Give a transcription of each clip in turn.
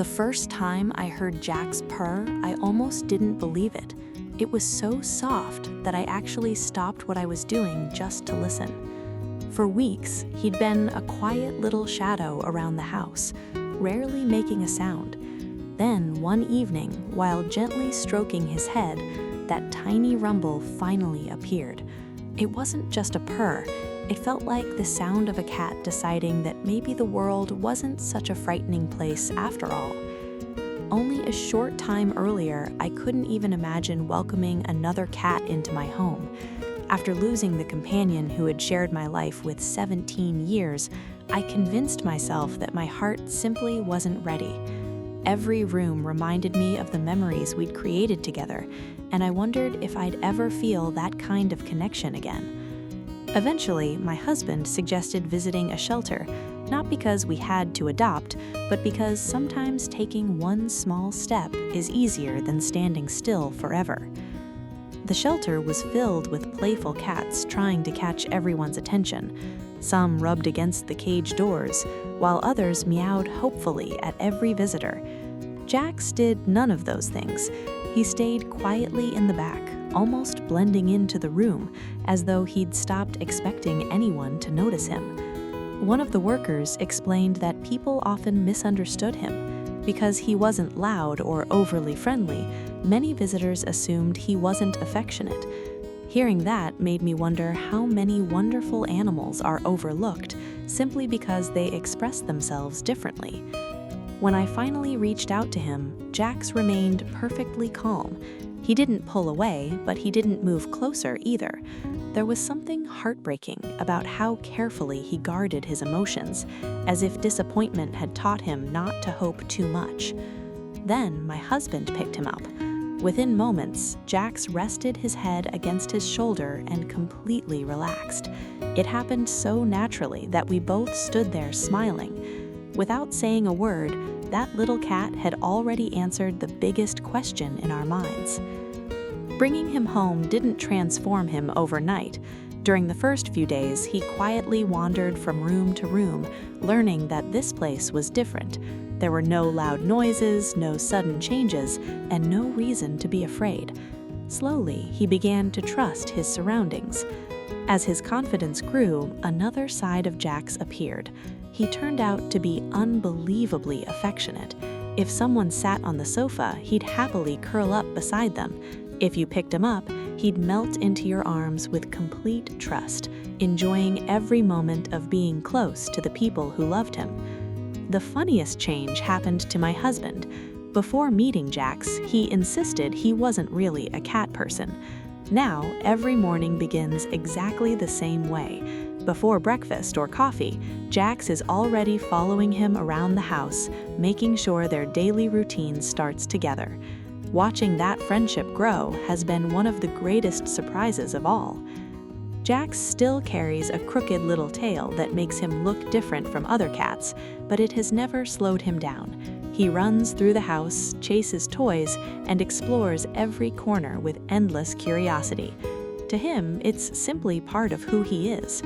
The first time I heard Jack's purr, I almost didn't believe it. It was so soft that I actually stopped what I was doing just to listen. For weeks, he'd been a quiet little shadow around the house, rarely making a sound. Then, one evening, while gently stroking his head, that tiny rumble finally appeared. It wasn't just a purr. It felt like the sound of a cat deciding that maybe the world wasn't such a frightening place after all. Only a short time earlier, I couldn't even imagine welcoming another cat into my home. After losing the companion who had shared my life with 17 years, I convinced myself that my heart simply wasn't ready. Every room reminded me of the memories we'd created together, and I wondered if I'd ever feel that kind of connection again. Eventually, my husband suggested visiting a shelter, not because we had to adopt, but because sometimes taking one small step is easier than standing still forever. The shelter was filled with playful cats trying to catch everyone's attention. Some rubbed against the cage doors, while others meowed hopefully at every visitor. Jax did none of those things. He stayed quietly in the back, almost blending into the room, as though he'd stopped expecting anyone to notice him. One of the workers explained that people often misunderstood him. Because he wasn't loud or overly friendly, many visitors assumed he wasn't affectionate. Hearing that made me wonder how many wonderful animals are overlooked simply because they express themselves differently. When I finally reached out to him, Jax remained perfectly calm. He didn't pull away, but he didn't move closer either. There was something heartbreaking about how carefully he guarded his emotions, as if disappointment had taught him not to hope too much. Then my husband picked him up. Within moments, Jax rested his head against his shoulder and completely relaxed. It happened so naturally that we both stood there smiling. Without saying a word, that little cat had already answered the biggest question in our minds. Bringing him home didn't transform him overnight. During the first few days, he quietly wandered from room to room, learning that this place was different. There were no loud noises, no sudden changes, and no reason to be afraid. Slowly, he began to trust his surroundings. As his confidence grew, another side of Jax appeared. He turned out to be unbelievably affectionate. If someone sat on the sofa, he'd happily curl up beside them. If you picked him up, he'd melt into your arms with complete trust, enjoying every moment of being close to the people who loved him. The funniest change happened to my husband. Before meeting Jax, he insisted he wasn't really a cat person. Now, every morning begins exactly the same way. Before breakfast or coffee, Jax is already following him around the house, making sure their daily routine starts together. Watching that friendship grow has been one of the greatest surprises of all. Jax still carries a crooked little tail that makes him look different from other cats, but it has never slowed him down. He runs through the house, chases toys, and explores every corner with endless curiosity. To him, it's simply part of who he is.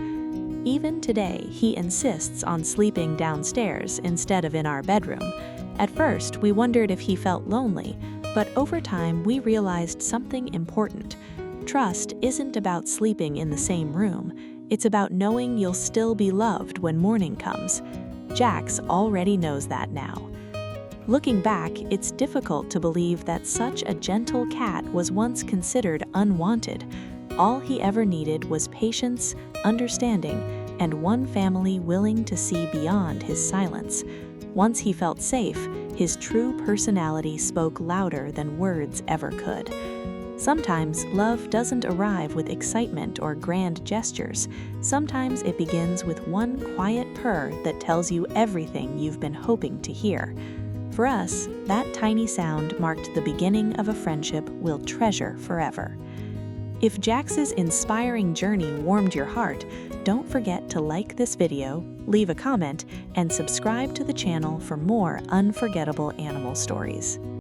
Even today, he insists on sleeping downstairs instead of in our bedroom. At first, we wondered if he felt lonely, but over time we realized something important. Trust isn't about sleeping in the same room. It's about knowing you'll still be loved when morning comes. Jax already knows that now. Looking back, it's difficult to believe that such a gentle cat was once considered unwanted. All he ever needed was patience, understanding, and one family willing to see beyond his silence. Once he felt safe, his true personality spoke louder than words ever could. Sometimes love doesn't arrive with excitement or grand gestures. Sometimes it begins with one quiet purr that tells you everything you've been hoping to hear. For us, that tiny sound marked the beginning of a friendship we'll treasure forever. If Jax's inspiring journey warmed your heart, don't forget to like this video, leave a comment, and subscribe to the channel for more unforgettable animal stories.